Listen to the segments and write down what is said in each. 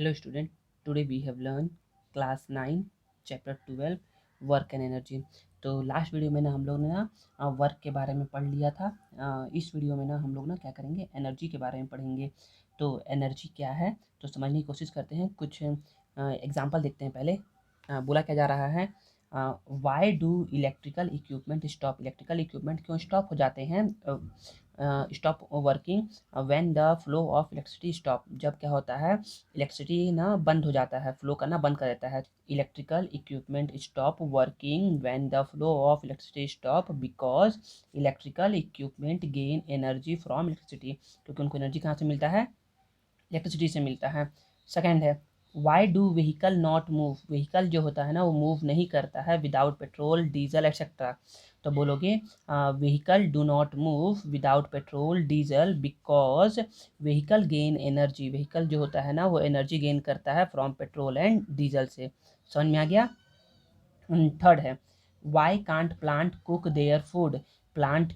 Hello student, today we have learned class 9 chapter 12 work and energy. तो last video में ना हम लोग ने ना वर्क के बारे में पढ़ लिया था। इस वीडियो में ना हम लोग ना क्या करेंगे, एनर्जी के बारे में पढ़ेंगे। तो एनर्जी क्या है तो समझने की कोशिश करते हैं। कुछ एग्जांपल देखते हैं। पहले बोला क्या जा रहा है, why do electrical equipment stop. Electrical equipment क्यों स्टॉप हो जाते हैं, stop working when the flow of electricity stop. जब क्या होता है, इलेक्ट्रिसिटी ना बंद हो जाता है, फ्लो करना बंद कर देता है। Electrical equipment stop working when the flow of electricity stop because electrical equipment gain energy from electricity. क्योंकि उनको एनर्जी कहाँ से मिलता है, इलेक्ट्रिसिटी से मिलता है। सेकंड है, why do vehicle not move. Vehicle जो होता है ना वो मूव नहीं करता है विदाउट पेट्रोल डीजल एक्सेट्रा। तो बोलोगे vehicle do not move without petrol diesel because vehicle gain energy. Vehicle जो होता है ना वो एनर्जी गेन करता है फ्रॉम पेट्रोल एंड डीजल से। समझ में आ गया। थर्ड है, why can't plant cook their food. Plant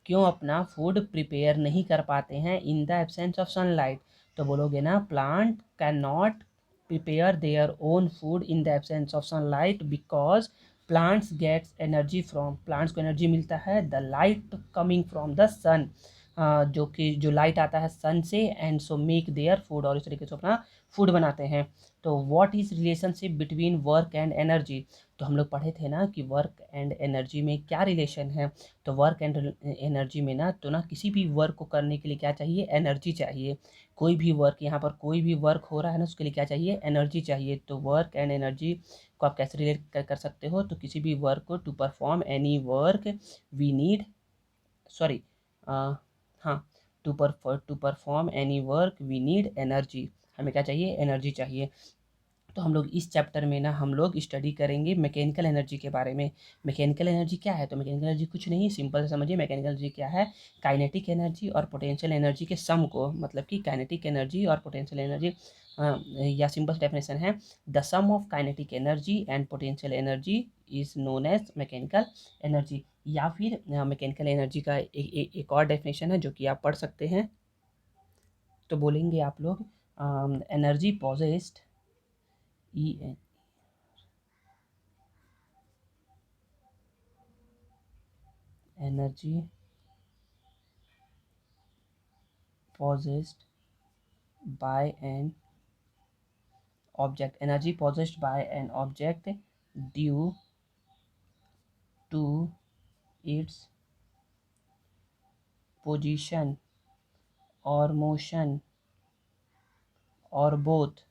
क्यों अपना फूड प्रिपेयर नहीं कर पाते हैं in the absence of sunlight. तो बोलोगे ना plant can not prepare their own food in the absence of sunlight because plants gets energy from, plants को एनर्जी मिलता है the light coming from the sun, जो कि जो लाइट आता है सन से, and so make their food, और इस तरीके से अपना फूड बनाते हैं। तो what is relationship between work and energy. तो हम लोग पढ़े थे ना कि वर्क एंड एनर्जी में क्या रिलेशन है। तो वर्क एंड एनर्जी में ना तो ना किसी भी वर्क को करने के लिए क्या चाहिए, एनर्जी चाहिए। कोई भी वर्क, यहाँ पर कोई भी वर्क हो रहा है ना उसके लिए क्या चाहिए, एनर्जी चाहिए। तो वर्क एंड एनर्जी को आप कैसे रिलेट कर सकते हो, तो किसी भी वर्क को to perform any work we need, sorry, हाँ, to perform any work we need energy. हमें क्या चाहिए, एनर्जी चाहिए। तो हम लोग इस चैप्टर में ना हम लोग स्टडी करेंगे मैकेनिकल एनर्जी के बारे में। मैकेनिकल एनर्जी क्या है, तो मैकेनिकल एनर्जी कुछ नहीं, सिंपल से समझिए। मैकेनिकल एनर्जी क्या है, काइनेटिक एनर्जी और पोटेंशियल एनर्जी के सम को, मतलब कि काइनेटिक एनर्जी और पोटेंशियल एनर्जी, या सिंपल डेफिनेशन है, the sum of kinetic energy and potential energy is known as mechanical energy. या फिर मैकेनिकल एनर्जी का एक और डेफिनेशन है जो कि आप पढ़ सकते हैं। तो बोलेंगे आप लोग एनर्जी पॉजेस्ड, ई energy possessed by an object, energy possessed by an object due to its position or motion or both।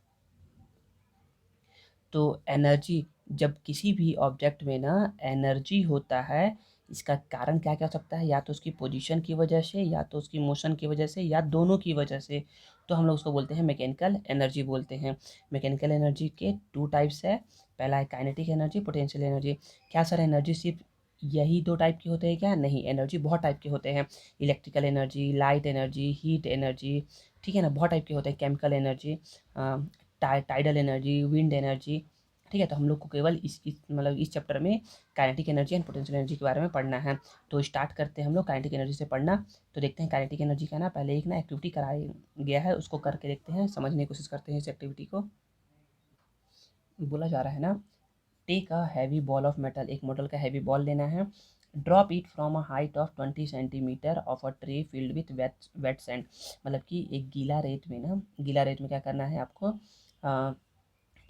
तो एनर्जी, जब किसी भी ऑब्जेक्ट में ना एनर्जी होता है, इसका कारण क्या क्या हो सकता है, या तो उसकी पोजीशन की वजह से, या तो उसकी मोशन की वजह से, या दोनों की वजह से। तो हम लोग उसको बोलते हैं मैकेनिकल एनर्जी बोलते हैं। मैकेनिकल एनर्जी के टू टाइप्स है। पहला है काइनेटिक एनर्जी, पोटेंशियल एनर्जी। क्या सर एनर्जी सिर्फ यही दो टाइप के होते हैं क्या, नहीं, एनर्जी बहुत टाइप के होते हैं। Electrical energy, light energy, heat energy, ठीक है ना, बहुत टाइप के होते हैं। Chemical energy, tidal energy, wind energy, ठीक है। तो हम लोग को केवल इस मतलब इस चैप्टर में kinetic energy and potential energy के बारे में पढ़ना है। तो स्टार्ट करते हैं हम लोग काइनेटिक एनर्जी से पढ़ना। तो देखते हैं काइनेटिक एनर्जी का ना पहले एक ना एक्टिविटी कराया गया है, उसको करके देखते हैं, समझने की कोशिश करते हैं इस एक्टिविटी को। बोला जा रहा है ना, take a heavy ball of metal. एक मेटल का हैवी बॉल लेना है, drop it from a height of 20 centimetre of a tray filled with wet sand. मतलब कि एक गीला रेत में ना, गीला रेत में क्या करना है आपको,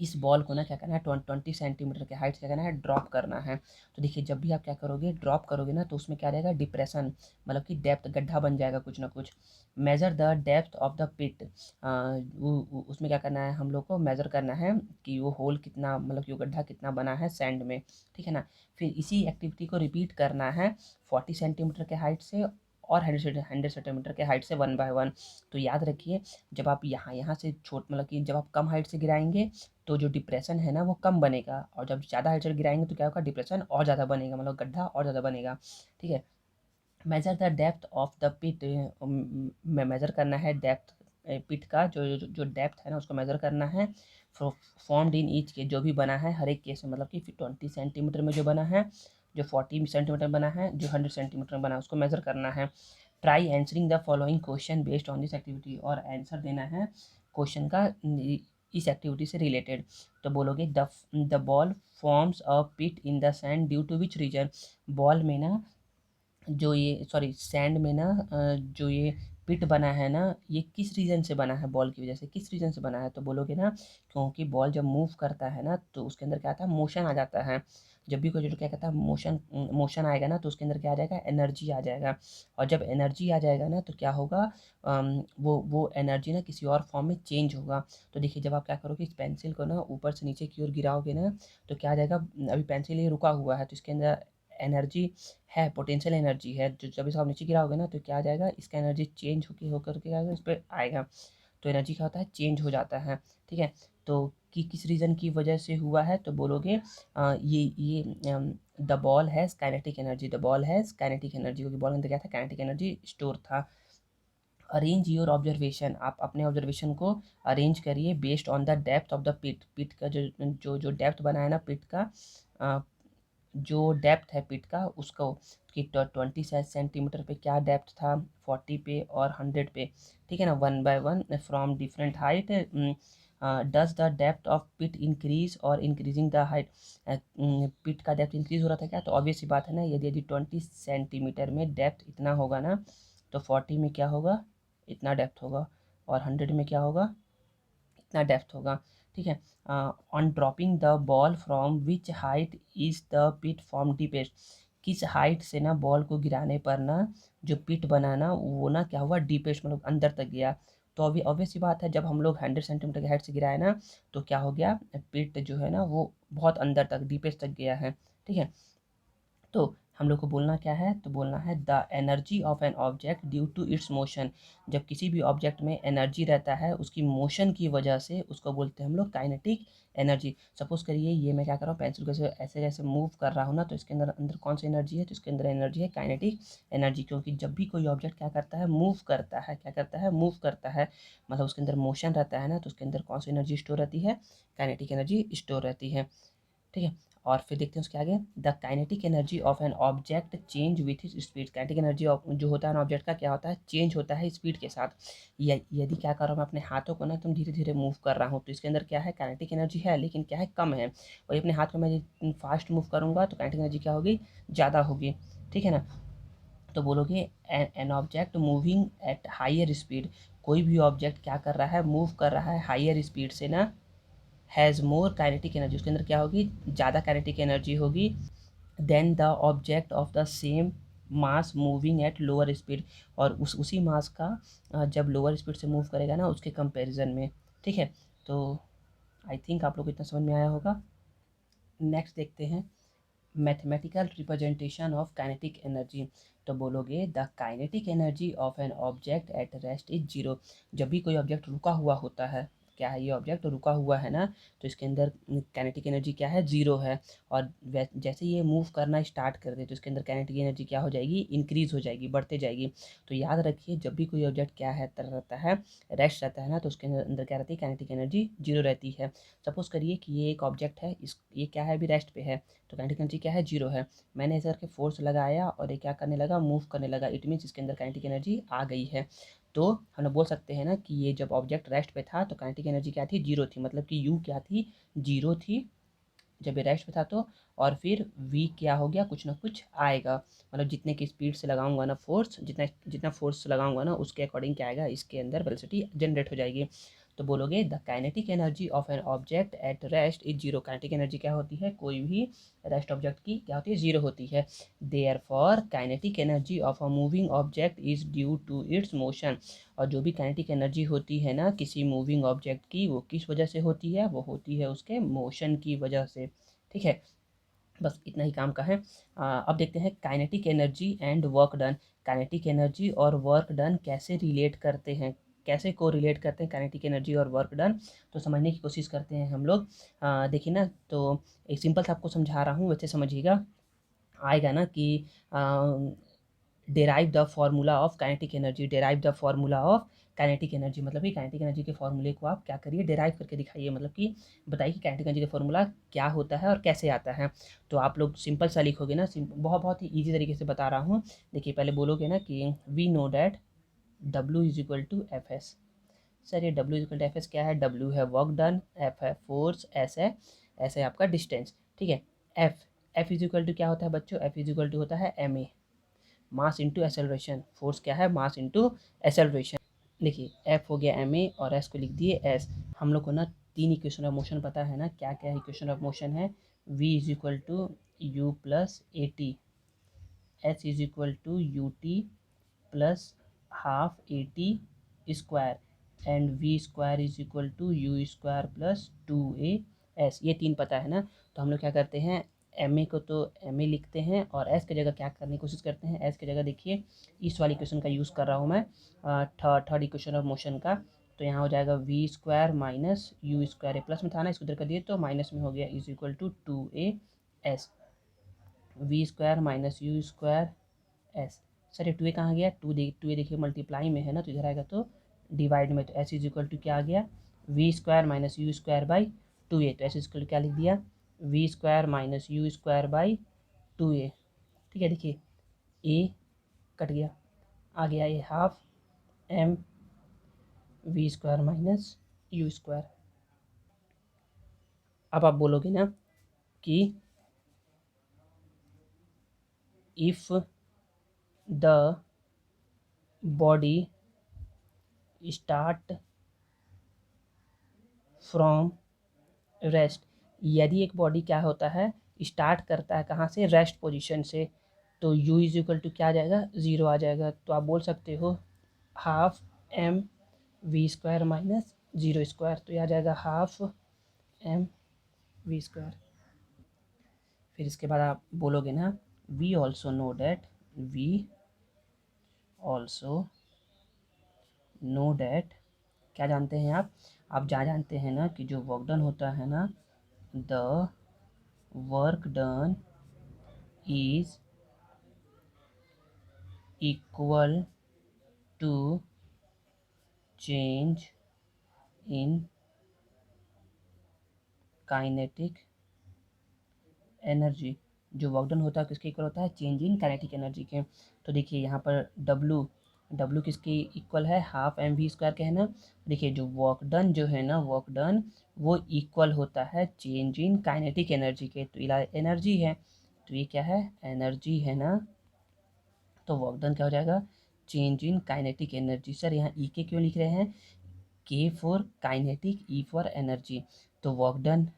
इस बॉल को ना क्या करना है, 20 सेंटीमीटर के हाइट से क्या करना है, ड्रॉप करना है। तो देखिए जब भी आप क्या करोगे, ड्रॉप करोगे ना, तो उसमें क्या रहेगा, डिप्रेशन, मतलब कि डेप्थ, गड्ढा बन जाएगा कुछ ना कुछ। Measure the depth of the pit, उसमें क्या करना है, हम लोग को मेजर करना है कि वो होल कितना, मतलब कि वो गड्ढा कितना बना है सैंड में, ठीक है ना। फिर इसी एक्टिविटी को रिपीट करना है 40 सेंटीमीटर के हाइट से और 100 सेंटीमीटर के हाइट से, 1 बाय 1। तो याद रखिए, जब आप यहाँ से छोट, मतलब कि जब आप कम हाइट से गिराएंगे तो जो डिप्रेशन है ना वो कम बनेगा, और जब ज़्यादा हाइट से गिराएंगे तो क्या होगा, डिप्रेशन और ज़्यादा बनेगा, मतलब गड्ढा और ज़्यादा बनेगा, ठीक है। Measure the depth of the pit, में मेजर करना है डेप्थ, पिट का जो डेप्थ है ना उसको मेजर करना है। फॉर्म्ड इन ईच के, जो भी बना है हर एक केस में, मतलब कि 20 सेंटीमीटर में जो बना है, जो 40 सेंटीमीटर बना है, जो 100 सेंटीमीटर में बना है, उसको मेजर करना है। Try answering the following question based on this activity, और आंसर देना है क्वेश्चन का इस एक्टिविटी से रिलेटेड। तो बोलोगे the ball forms a pit in the sand due to which reason. Ball में ना जो ये सॉरी सैंड में ना जो ये पिट बना है ना, ये किस रीजन से बना है, बॉल की वजह से किस रीजन से बना है। तो बोलोगे ना क्योंकि बॉल जब मूव करता है ना तो उसके अंदर क्या आता है, मोशन आ जाता है। जब भी कोई जो क्या कहता है मोशन मोशन आएगा ना तो उसके अंदर क्या आ जाएगा, एनर्जी आ जाएगा। और जब एनर्जी आ जाएगा ना तो क्या होगा, वो एनर्जी ना किसी और फॉर्म में चेंज होगा। तो देखिए जब आप क्या करोगे, इस पेंसिल को ना ऊपर से नीचे की ओर गिराओगे ना तो क्या आ जाएगा, अभी पेंसिल ये रुका हुआ है तो इसके अंदर एनर्जी है, पोटेंशियल एनर्जी है। जो जब इसको आप नीचे गिराओगे ना तो क्या आ जाएगा, इसका एनर्जी चेंज होकर के आएगा, इस पर आएगा। तो एनर्जी क्या होता है, चेंज हो जाता है। ठीक है, तो कि किस रीज़न की वजह से हुआ है, तो बोलोगे ये the ball has kinetic energy, the ball has kinetic energy, क्योंकि बॉल के अंदर क्या था, काइनेटिक एनर्जी स्टोर था। अरेंज योर ऑब्जर्वेशन, आप अपने ऑब्जर्वेशन को अरेंज करिए based on the depth of the pit. Pit का जो डेप्थ बना है ना पिट का, जो डेप्थ है पिट का उसको, कि 20 सेंटीमीटर पे क्या डेप्थ था, 40 पे और 100 पे। ठीक है ना, one by one from different height. Does the depth of pit increase और इंक्रीजिंग द हाइट। पिट का डेप्थ इंक्रीज हो रहा था क्या, तो ऑब्वियस सी बात है ना, यदि यदि 20 सेंटीमीटर में डेप्थ इतना होगा ना तो 40 में क्या होगा, इतना डेप्थ होगा, और 100 में क्या होगा, इतना डेप्थ होगा। ठीक है, on dropping the ball from which height is the pit form deepest. किस हाइट से ना बॉल को गिराने पर ना जो पिट बना ना वो ना क्या हुआ, डीपेस्ट मतलब अंदर तक गया। तो अभी ऑब्वियस सी बात है, जब हम लोग 100 सेंटीमीटर की हाइट से गिराए ना तो क्या हो गया, पिट जो है ना वो बहुत अंदर तक डीपेस्ट तक गया है। ठीक है, तो हम लोग को बोलना क्या है, तो बोलना है the energy of an object due to its motion. जब किसी भी ऑब्जेक्ट में एनर्जी रहता है उसकी मोशन की वजह से, उसको बोलते हैं हम लोग काइनेटिक एनर्जी। सपोज करिए ये मैं क्या कर रहा हूँ, पेंसिल को ऐसे ऐसे मूव कर रहा हूँ ना, तो इसके अंदर अंदर कौन सी एनर्जी है, तो इसके अंदर एनर्जी है काइनेटिक एनर्जी। क्योंकि जब भी कोई ऑब्जेक्ट क्या करता है, मूव करता है, क्या करता है, मूव करता है, मतलब उसके अंदर मोशन रहता है ना, तो उसके अंदर कौन सी एनर्जी स्टोर रहती है, काइनेटिक एनर्जी स्टोर रहती है। ठीक है, और फिर देखते हैं उसके आगे, the kinetic energy of an object change with is speed. Kinetic energy जो होता है ना ऑब्जेक्ट का, क्या होता है, चेंज होता है स्पीड के साथ। यदि क्या कर रहा हूँ मैं अपने हाथों को ना एकदम धीरे धीरे मूव कर रहा हूँ तो इसके अंदर क्या है, काइनेटिक एनर्जी है लेकिन क्या है, कम है। और अपने हाथ को मैं फास्ट मूव करूँगा तो काइनेटिक एनर्जी क्या होगी, ज़्यादा होगी। ठीक है ना, तो बोलोगे an object moving at higher speed. कोई भी ऑब्जेक्ट क्या कर रहा है, मूव कर रहा है हाइयर स्पीड से ना, हैज़ मोर काइनेटिक एनर्जी, उसके अंदर क्या होगी, ज़्यादा काइनेटिक एनर्जी होगी then the object of the same mass moving at lower speed. और उसी मास का जब लोअर स्पीड से मूव करेगा ना उसके कंपैरिजन में। ठीक है, तो आई थिंक आप लोग को इतना समझ में आया होगा। नेक्स्ट देखते हैं, mathematical representation of kinetic energy. तो बोलोगे the kinetic energy of an object at rest is zero. जब भी कोई ऑब्जेक्ट रुका हुआ होता है, क्या है ये ऑब्जेक्ट रुका हुआ है ना, तो इसके अंदर काइनेटिक एनर्जी क्या है, जीरो है। और जैसे ये मूव करना स्टार्ट कर दे तो इसके अंदर काइनेटिक एनर्जी क्या हो जाएगी, इंक्रीज हो जाएगी, बढ़ते जाएगी। तो याद रखिए जब भी कोई ऑब्जेक्ट क्या है रहता है, रेस्ट रहता है ना, तो उसके अंदर क्या रहती है, काइनेटिक एनर्जी जीरो रहती है। सपोज करिए कि ये एक ऑब्जेक्ट है, ये क्या है, अभी रेस्ट पे है, तो काइनेटिक एनर्जी क्या है, जीरो है। मैंने ऐसे करके फोर्स लगाया और ये क्या करने लगा, मूव करने लगा, इट मीन्स इसके अंदर काइनेटिक एनर्जी आ गई है। तो हम लोग बोल सकते हैं ना कि ये जब ऑब्जेक्ट रेस्ट पे था तो काइनेटिक एनर्जी क्या थी, जीरो थी, मतलब कि यू क्या थी, जीरो थी जब ये रेस्ट पे था तो। और फिर वी क्या हो गया, कुछ ना कुछ आएगा, मतलब जितने की स्पीड से लगाऊंगा ना फोर्स, जितना जितना फोर्स लगाऊंगा ना उसके अकॉर्डिंग क्या आएगा, इसके अंदर वेलोसिटी जनरेट हो जाएगी। तो बोलोगे the kinetic energy of an object at rest is zero. Kinetic energy क्या होती है, कोई भी रेस्ट ऑब्जेक्ट की क्या होती है, जीरो होती है। Therefore kinetic energy of a moving object is due to its motion. और जो भी काइनेटिक एनर्जी होती है ना किसी मूविंग ऑब्जेक्ट की, वो किस वजह से होती है, वो होती है उसके मोशन की वजह से। ठीक है, बस इतना ही काम का है। अब देखते हैं kinetic energy and work done. Kinetic energy और वर्क डन कैसे रिलेट करते हैं, कैसे को रिलेट करते हैं काइनेटिक एनर्जी और वर्क डन, तो समझने की कोशिश करते हैं हम लोग। देखिए ना, तो एक सिंपल सा आपको समझा रहा हूँ, वैसे समझिएगा, आएगा ना कि derive the formula of kinetic energy, derive the formula of kinetic energy, मतलब कि काइनेटिक एनर्जी के फार्मूले को आप क्या करिए, डेराइव करके दिखाइए, मतलब कि बताइए कि काइनेटिक एनर्जी का फार्मूला क्या होता है और कैसे आता है। तो आप लोग सिंपल सा लिखोगे ना, बहुत बहुत ही ईजी तरीके से बता रहा हूँ। देखिए पहले बोलोगे ना कि we know that W is equal to F S. Sir ये W equal to F S क्या है, डब्ल्यू है वर्क डन, एफ है फोर्स, एस है आपका डिस्टेंस, ठीक है। एफ इज इक्वल टू क्या होता है बच्चों, एफ इज इक्वल टू होता है M A, mass into acceleration, force क्या है, मास इंटू एसेलरेशन। देखिए एफ हो गया एम ए और एस को लिख दिए एस। हम लोग को ना 3 इक्वेशन ऑफ मोशन पता है ना, क्या क्या इक्वेशन ऑफ मोशन है, v is equal to u plus a t, h is equal to u t plus half a t square, and v square is equal to u square plus 2a s। ये 3 पता है ना, तो हम लोग क्या करते हैं, एम ए को तो एम ए लिखते हैं और एस की जगह क्या करने की कोशिश करते हैं, एस की जगह देखिए इस वाली इक्वेशन का यूज़ कर रहा हूँ मैं, थर्ड इक्वेशन ऑफ मोशन का। तो यहाँ हो जाएगा v square minus you square, plus में था ना, इसको इधर कर दिए तो माइनस में हो गया, is equal to 2a s, v square minus you square s. Sir ये 2a कहाँ गया, 2a देखिए मल्टीप्लाई में है ना, तो इधर आएगा तो डिवाइड में, तो एस इज इक्वल टू क्या आ गया, v square minus you square by 2a, तो एस इज इक्वल टू क्या लिख दिया, v square minus you square by 2a, ठीक है। देखिए ए कट गया, आ गया ये half M we square minus you square. अब आप बोलोगे ना कि if the body start from rest, यदि एक बॉडी क्या होता है, स्टार्ट करता है कहाँ से, रेस्ट पोजीशन से, तो u इज इक्वल टू क्या आ जाएगा, 0 आ जाएगा। तो आप बोल सकते हो half M we square minus 0 square, तो यह आ जाएगा हाफ एम वी स्क्वायर। फिर इसके बाद आप बोलोगे ना, we also know that, we also know that, क्या जानते हैं आप क्या जानते हैं ना कि जो वर्क डन होता है ना, the work done is equal to change in kinetic energy. जो वर्क डन होता है किसके इक्वल होता है, चेंज इन काइनेटिक एनर्जी के। तो देखिए यहाँ पर डब्लू किसके इक्वल है, हाफ एम वी स्क्वायर के है ना। देखिए जो वर्क डन जो है ना, वर्क डन वो इक्वल होता है चेंज इन काइनेटिक एनर्जी के, तो एनर्जी है, तो ये क्या है, एनर्जी है ना, तो वर्क डन क्या हो जाएगा, change in kinetic energy. Sir यहाँ ई के क्यों लिख रहे हैं, के for kinetic, E for energy, तो वर्क डन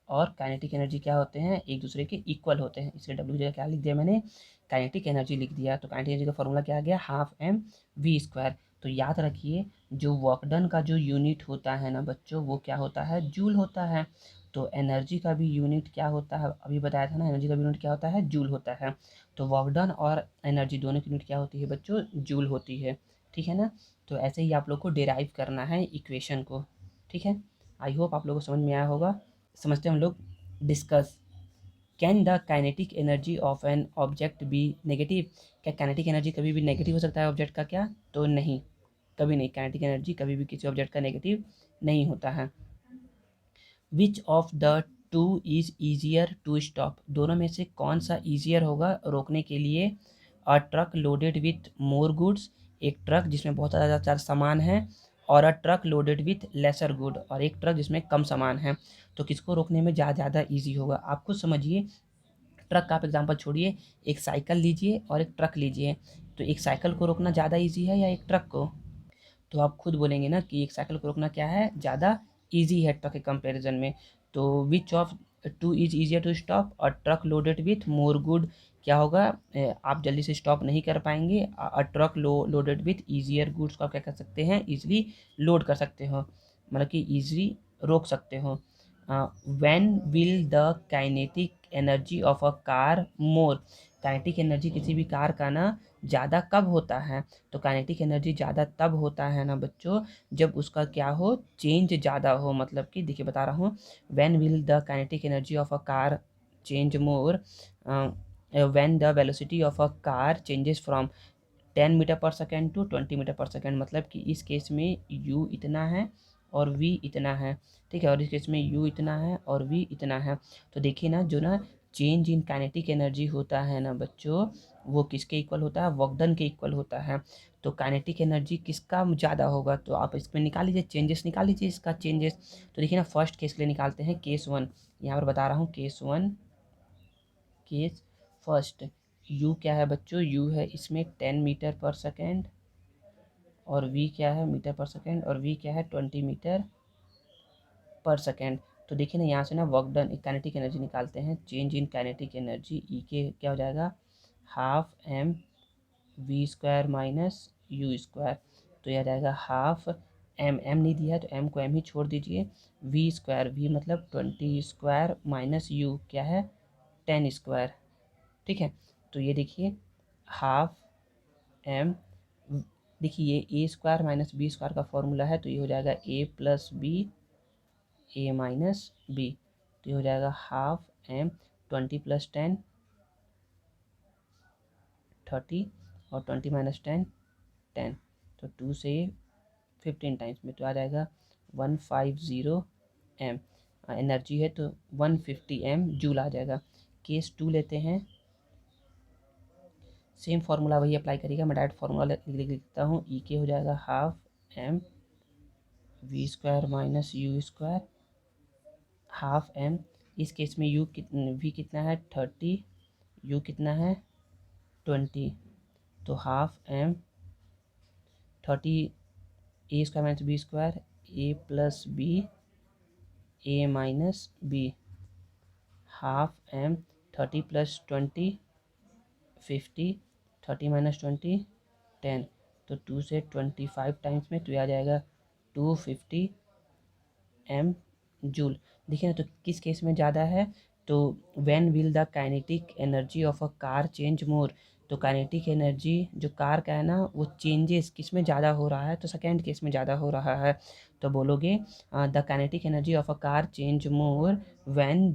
और काइनेटिक एनर्जी क्या होते हैं, एक दूसरे के इक्वल होते हैं, इसलिए डब्ल्यू जगह क्या लिख दिया मैंने, काइनेटिक एनर्जी लिख दिया। तो काइनेटिक एनर्जी का फॉर्मूला क्या आ गया, हाफ एम वी स्क्वायर। तो याद रखिए जो वर्क डन का जो यूनिट होता है ना बच्चों, वो क्या होता है, जूल होता है। तो एनर्जी का भी यूनिट क्या होता है, अभी बताया था ना, एनर्जी का भी यूनिट क्या होता है, जूल होता है। तो वर्क डन और एनर्जी दोनों की यूनिट क्या होती है बच्चों, जूल होती है, ठीक है ना। तो ऐसे ही आप लोग को डिराइव करना है इक्वेशन को, ठीक है। आई होप आप लोगों को समझ में आया होगा। समझते हैं हम लोग, discuss, can the kinetic energy of an object be negative, क्या काइनेटिक एनर्जी कभी भी नेगेटिव हो सकता है ऑब्जेक्ट का, क्या, तो नहीं, कभी नहीं, काइनेटिक एनर्जी कभी भी किसी ऑब्जेक्ट का नेगेटिव नहीं होता है। Which of the two is easier to stop, दोनों में से कौन सा ईजियर होगा रोकने के लिए, a truck loaded with more goods, एक ट्रक जिसमें बहुत ज़्यादा सामान है, और a truck loaded with lesser good, और एक ट्रक जिसमें कम सामान है, तो किसको रोकने में ज़्यादा ईजी होगा, आप खुद समझिए। ट्रक का आप एग्जांपल छोड़िए, एक साइकिल लीजिए और एक ट्रक लीजिए, तो एक साइकिल को रोकना ज़्यादा ईजी है या एक ट्रक को, तो आप खुद बोलेंगे ना कि एक साइकिल को रोकना क्या है, ज़्यादा ईजी है ट्रक के कंपैरिजन में। तो which of two is easier to stop, और truck loaded with more good, क्या होगा, आप जल्दी से स्टॉप नहीं कर पाएंगे, a truck loaded with easier goods को आप क्या कर सकते हैं, ईजिली लोड कर सकते हो, मतलब कि ईजिली रोक सकते हो। When will the kinetic energy of a car more, kinetic energy किसी भी कार का ना ज़्यादा कब होता है, तो काइनेटिक एनर्जी ज़्यादा तब होता है ना बच्चों, जब उसका क्या हो, चेंज ज़्यादा हो, मतलब कि देखिए बता रहा हूँ, when will the kinetic energy of a car change more, when the velocity of a car changes from 10 metre per second to 20 metre per second, मतलब कि इस केस में u इतना है और v इतना है, ठीक है, और इस केस में u इतना है और v इतना है। तो देखिए ना, जो ना चेंज इन काइनेटिक एनर्जी होता है ना बच्चों, वो किसके इक्वल होता है, वर्क डन के इक्वल होता है। तो काइनेटिक एनर्जी किसका ज़्यादा होगा, तो आप इसमें निकाल लीजिए, चेंजेस निकाल लीजिए इसका चेंजेस। तो देखिए ना, फर्स्ट केस के लिए निकालते हैं, केस 1 यहाँ पर बता रहा हूँ, केस 1 केस फर्स्ट। यू क्या है बच्चों, यू है इसमें 10 मीटर पर सेकेंड, और वी क्या है मीटर पर सेकेंड, और वी क्या है 20 मीटर पर सेकेंड। तो देखिए ना, यहाँ से ना वर्क डन काइनेटिक एनर्जी निकालते हैं, change in kinetic energy E K क्या हो जाएगा, half M we square minus you square. तो यह जाएगा हाफ एम, एम नहीं दिया है तो एम को एम ही छोड़ दीजिए, वी स्क्वायर, वी मतलब 20 स्क्वायर माइनस यू क्या है 10 स्क्वायर। ठीक है, तो ये देखिए हाफ एम, देखिए ये ए स्क्वायर माइनस बी स्क्वायर का फॉर्मूला है, तो ये हो जाएगा ए plus B A minus B. तो ये हो जाएगा हाफ एम, 20 प्लस 10 30, और 20 माइनस 10 10। तो 2 से 15 टाइम्स में तो आ जाएगा 150 एम। एनर्जी है तो 150 एम जूल आ जाएगा। केस 2 लेते हैं, सेम फार्मूला वही अप्लाई करिएगा, मैं डायरेक्ट फार्मूला लिख देता हूँ, ई के हो जाएगा half M we square minus you square, half M, इस केस में यू वी कितना है 30, यू कितना है 20, तो half M 30 A square minus B square, A plus B A minus B, half M 30 plus 20 50, 30 minus 20 10। तो 2 से 25 टाइम्स में तो यह आ जाएगा 250 एम जूल। देखिए ना, तो किस केस में ज़्यादा है, तो when will the kinetic energy of a car change मोर। तो काइनेटिक एनर्जी जो कार का है ना, वो चेंजेस किस में ज़्यादा हो रहा है, तो सेकेंड केस में ज़्यादा हो रहा है। तो बोलोगे the kinetic energy of a car change more when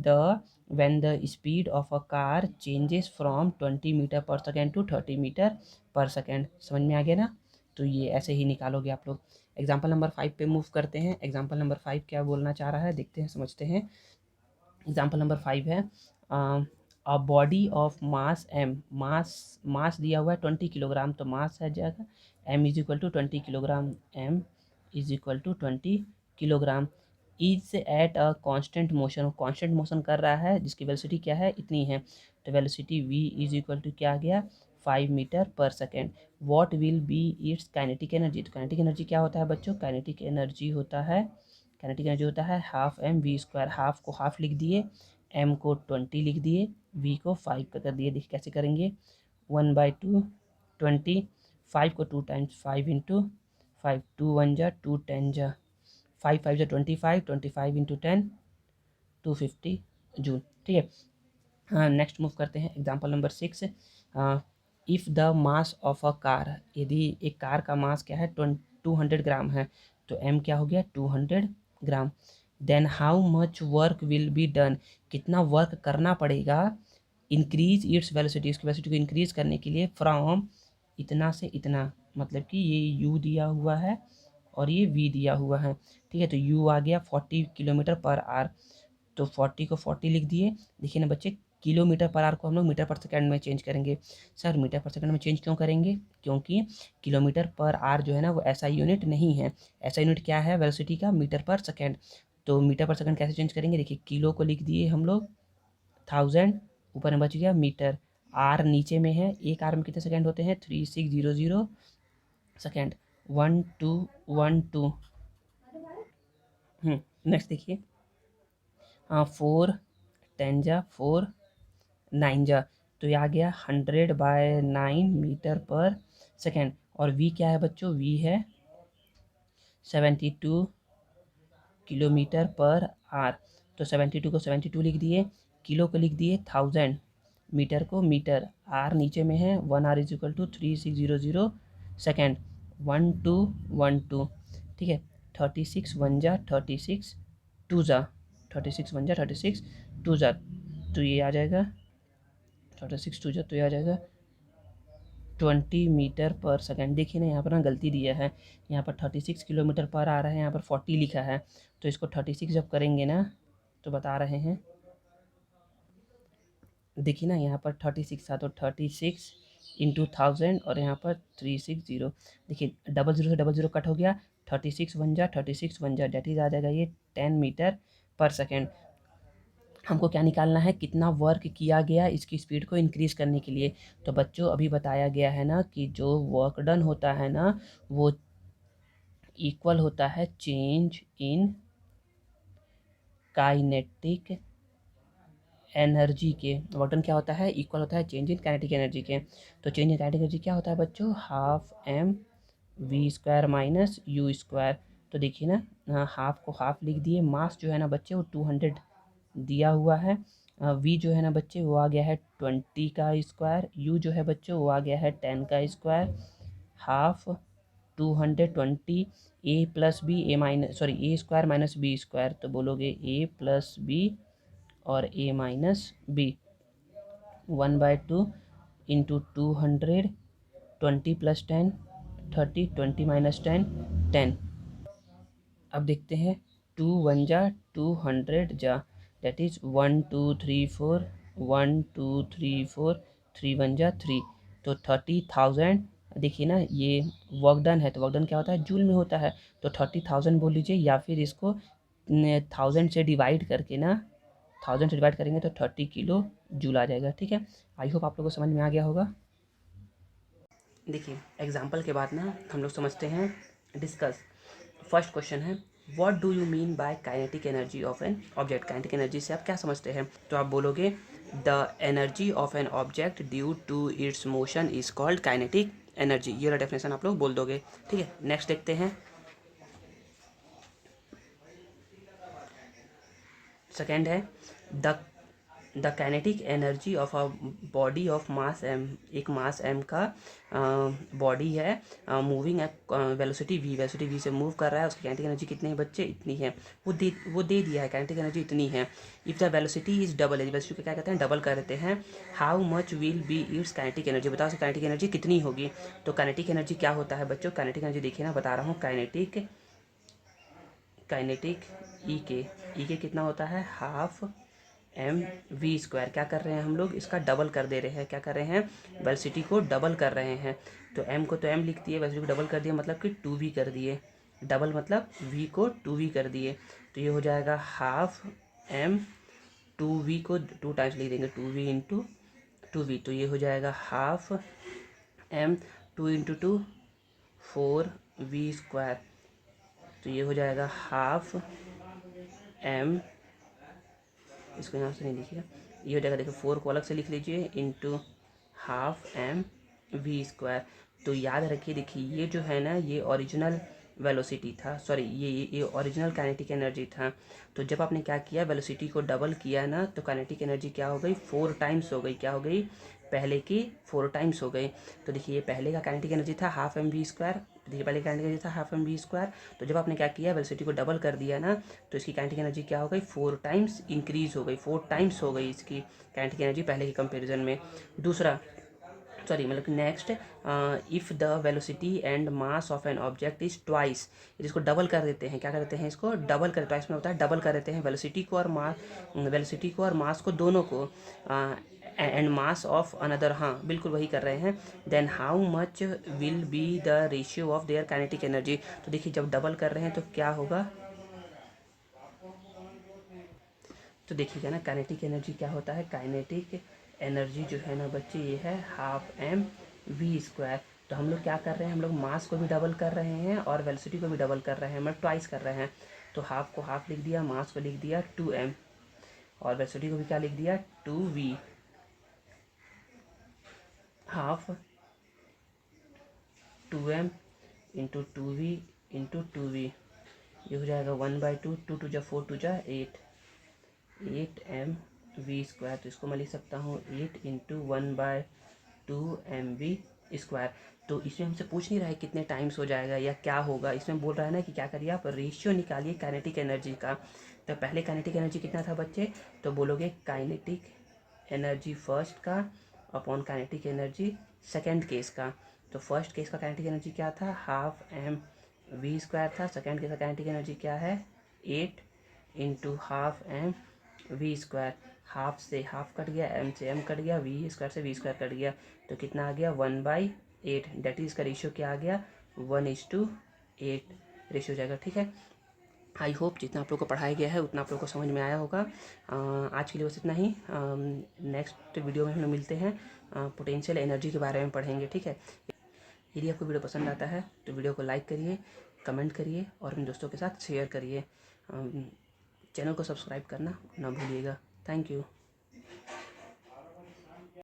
the speed of a car changes from 20 metre per second to 30 metre per second. समझ में आ गया ना, तो ये ऐसे ही निकालोगे आप लोग। एग्जाम्पल नंबर 5 पे मूव करते हैं। एग्जाम्पल नंबर 5 क्या बोलना चाह रहा है, देखते हैं समझते हैं। एग्जाम्पल नंबर 5 है a body of mass M, mass दिया हुआ है 20 किलोग्राम, तो मास है जाएगा M is equal to 20 kilogram, M is equal to 20 kilogram, is at a constant motion, constant motion कर रहा है जिसकी वेलोसिटी क्या है इतनी है, तो velocity v is equal to क्या आ गया 5 metre per second. What will be its kinetic energy, तो काइनेटिक एनर्जी क्या होता है बच्चों, काइनेटिक एनर्जी होता है, काइनेटिक एनर्जी होता है half M we square, half को हाफ लिख दिए, एम को 20 लिख दिए, वी को 5 कर दिए। देखिए कैसे करेंगे, 1/2 20, 5 को 2 टाइम्स 5 इंटू 5, 2 1 जा 2 10 जा 5 5 जा 25, 25 इंटू 10 250 जूल। ठीक है, हाँ नेक्स्ट मूव करते हैं। Example number 6, if the mass of a car, यदि एक कार का मास क्या है 200 ग्राम है, तो एम क्या हो गया 200 gram, then how much work will be done, कितना वर्क करना पड़ेगा, इंक्रीज इट्स वेलोसिटी, इसकी वेलोसिटी को इंक्रीज करने के लिए, फ्रॉम इतना से इतना, मतलब कि ये यू दिया हुआ है और ये वी दिया हुआ है। ठीक है, तो यू आ गया 40 किलोमीटर पर आवर, तो 40 को 40 लिख दिए। देखिए ना बच्चे, किलोमीटर पर आवर को हम लोग मीटर पर सेकंड में चेंज करेंगे। सर मीटर पर सेकंड में चेंज क्यों करेंगे, क्योंकि किलोमीटर पर आवर जो है ना वो ऐसा यूनिट नहीं है, ऐसा यूनिट क्या है वेलोसिटी का, मीटर पर सेकंड। तो मीटर पर सेकंड कैसे चेंज करेंगे, देखिए किलो को लिख दिए हम लोग 1000, ऊपर में बच गया मीटर, आर नीचे में है, एक आर में कितने सेकंड होते हैं 3600 सेकंड, 1212। नेक्स्ट देखिए, 4 10 जा 4 9 जा, तो ये आ गया 100/9 मीटर पर सेकेंड। और वी क्या है बच्चों, वी है 72 किलोमीटर पर आवर, तो 72 को 72 लिख दिए, किलो को लिख दिए 1000, मीटर को मीटर, आर नीचे में है, 1 hour is equal to 3600 second, 1212। ठीक है, 36 1 जा 36 2 जा 36 1 जा 36 2 जा, तो ये आ जाएगा 36 2 जा, तो ये आ जाएगा 20 मीटर पर सेकेंड। देखिए ना यहाँ पर ना गलती दिया है, यहाँ पर 36 किलोमीटर पर आ रहा है, यहाँ पर 40 लिखा है, तो इसको 36 जब करेंगे ना तो बता रहे हैं देखिए ना, यहाँ पर 36 था तो 36 इंटू 1000 और यहाँ पर 360। देखिए डबल जीरो से डबल जीरो कट हो गया, 36 बन जा, 36 बन जा, डेट इज आ जाएगा ये 10 मीटर पर सेकेंड। हमको क्या निकालना है, कितना वर्क किया गया इसकी स्पीड को इंक्रीज़ करने के लिए। तो बच्चों अभी बताया गया है ना कि जो वर्क डन होता है ना वो इक्वल होता है चेंज इन काइनेटिक एनर्जी के। वर्क डन क्या होता है, इक्वल होता है चेंज इन काइनेटिक एनर्जी के। तो चेंज इन काइनेटिक एनर्जी क्या होता है बच्चों, half M we square minus you square. तो देखिए ना, हाफ को हाफ लिख दिए, मास जो है ना बच्चे वो 200 दिया हुआ है, वी जो है ना बच्चे वो आ गया है 20 का स्क्वायर, यू जो है बच्चों वो आ गया है 10 का square, half 220 A plus B A minus sorry A square minus B square. तो बोलोगे ए प्लस बी और A minus B, 1/2 into 200, 20 plus 10 30, 20 minus 10 10। अब देखते हैं, 2 वन जा 200 जा, दैट इज़ 1 2 3 4, 1 2 3 4, 3 वन जा 3, तो 30,000। देखिए ना ये वर्क डन है तो वर्क डन क्या होता है, जूल में होता है। तो 30,000 बोल लीजिए, या फिर इसको 1000 से डिवाइड करके ना, 1000 से डिवाइड करेंगे तो 30 किलो जूल आ जाएगा। ठीक है, आई होप आप लोगों को समझ में आ गया होगा। देखिए एग्जाम्पल के बाद ना हम लोग समझते हैं, डिस्कस। फर्स्ट क्वेश्चन है, what do you mean by kinetic energy of an object. Kinetic energy से आप क्या समझते हैं, तो आप बोलोगे the energy of an object due to its motion is called kinetic energy. ये वाला डेफिनेशन आप लोग बोल दोगे। ठीक है, नेक्स्ट देखते हैं। सेकेंड है, the kinetic energy of a body of mass m. एक मास एम का बॉडी है, moving at velocity v, velocity v से मूव कर रहा है, उसकी काइनेटिक एनर्जी कितने हैं बच्चे, इतनी है। वो दे दिया है, काइनेटिक एनर्जी इतनी है। If the velocity is double, velocity को क्या कहते हैं, डबल कर देते हैं। How much will be its kinetic energy, बताओ काइनेटिक एनर्जी कितनी होगी। तो काइनेटिक एनर्जी क्या होता है बच्चों, काइनेटिक एनर्जी देखिए ना, बता रहा हूँ, काइनेटिक ई के कितना होता है, हाफ एम वी स्क्वायर। क्या कर रहे हैं हम लोग, इसका डबल कर दे रहे हैं, क्या कर रहे हैं, वेलोसिटी को डबल कर रहे हैं। तो एम को तो एम लिख दिए, वेलोसिटी को डबल कर दिया मतलब कि 2v कर दिए, डबल मतलब v को 2v कर दिए। तो ये हो जाएगा हाफ एम, 2v को 2 टाइम्स लिख देंगे, 2v इंटू 2v, तो ये हो जाएगा half M, 2 into 2 4v square. तो ये हो जाएगा हाफ एम, इसको यहाँ से नहीं लिखिएगा, ये हो जाएगा, देखो 4 को अलग से लिख लीजिए, into half M we square. तो याद रखिए, देखिए ये जो है ना ये ओरिजिनल वेलोसिटी था, सॉरी ये ओरिजिनल काइनेटिक एनर्जी था। तो जब आपने क्या किया, वेलोसिटी को डबल किया ना, तो काइनेटिक एनर्जी क्या हो गई, 4 टाइम्स हो गई। क्या हो गई, पहले की 4 टाइम्स हो गई। तो देखिए ये पहले का काइनेटिक एनर्जी था हाफ एम वी स्क्वायर, देखिए पहले काइनेटिक एनर्जी था हाफ एम वी स्क्वायर। तो जब आपने क्या किया, वेलोसिटी को डबल कर दिया ना, तो इसकी काइनेटिक एनर्जी क्या हो गई, 4 टाइम्स इंक्रीज हो गई, 4 टाइम्स हो गई इसकी काइनेटिक एनर्जी पहले के कंपेरिजन में। दूसरा, सॉरी मतलब कि next, if the velocity and mass of an object is twice, इसको डबल कर देते हैं, क्या कर देते हैं, इसको डबल कर, ट्वाइस में होता है डबल कर देते हैं, वेलोसिटी को और मास को दोनों को, एंड मास ऑफ अनदर, हाँ बिल्कुल वही कर रहे हैं। Then how much will be the ratio of their kinetic energy. तो देखिए जब डबल कर रहे हैं तो क्या होगा, तो देखिएगा ना काइनेटिक एनर्जी क्या होता है, काइनेटिक एनर्जी जो है ना बच्चे ये है हाफ एम वी स्क्वायर। तो हम लोग क्या कर रहे हैं, हम लोग मास को भी डबल कर रहे हैं और वेलोसिटी को भी डबल कर रहे हैं, मतलब ट्वाइस कर रहे हैं। तो हाफ को हाफ लिख दिया, मास को लिख दिया 2m, और वेलोसिटी को भी क्या लिख दिया 2v। Half 2m into 2v into 2v, ये हो जाएगा 1/2, 2 टू जा 4 टू जा 8m वी स्क्वायर। तो इसको मैं लिख सकता हूँ 8 इंटू 1/2 mv स्क्वायर। तो इसमें हमसे पूछ नहीं रहा है कितने टाइम्स हो जाएगा या क्या होगा, इसमें बोल रहा है ना कि क्या करिए आप रेशियो निकालिए काइनेटिक एनर्जी का। तो पहले काइनेटिक एनर्जी कितना था बच्चे, तो बोलोगे काइनेटिक एनर्जी फर्स्ट का upon kinetic energy second case का। तो फर्स्ट केस का काइनेटिक एनर्जी क्या था, हाफ एम वी स्क्वायर था। सेकेंड केस का काइनेटिक एनर्जी क्या है, 8 into half M we square. Half से हाफ कट गया, एम से एम कट गया, वी स्क्वायर से वी स्क्वायर कट गया, तो कितना आ गया 1/8। डेट इज का रेशियो क्या आ गया 1:8 रेशियो जाएगा। ठीक है, आई होप जितना आप लोग को पढ़ाया गया है उतना आप लोग को समझ में आया होगा। आज के लिए बस इतना ही। नेक्स्ट वीडियो में हम लोग मिलते हैं, पोटेंशियल एनर्जी के बारे में पढ़ेंगे। ठीक है, यदि आपको वीडियो पसंद आता है तो वीडियो को लाइक करिए, कमेंट करिए और अपने दोस्तों के साथ शेयर करिए। चैनल को सब्सक्राइब करना ना भूलिएगा। Thank you.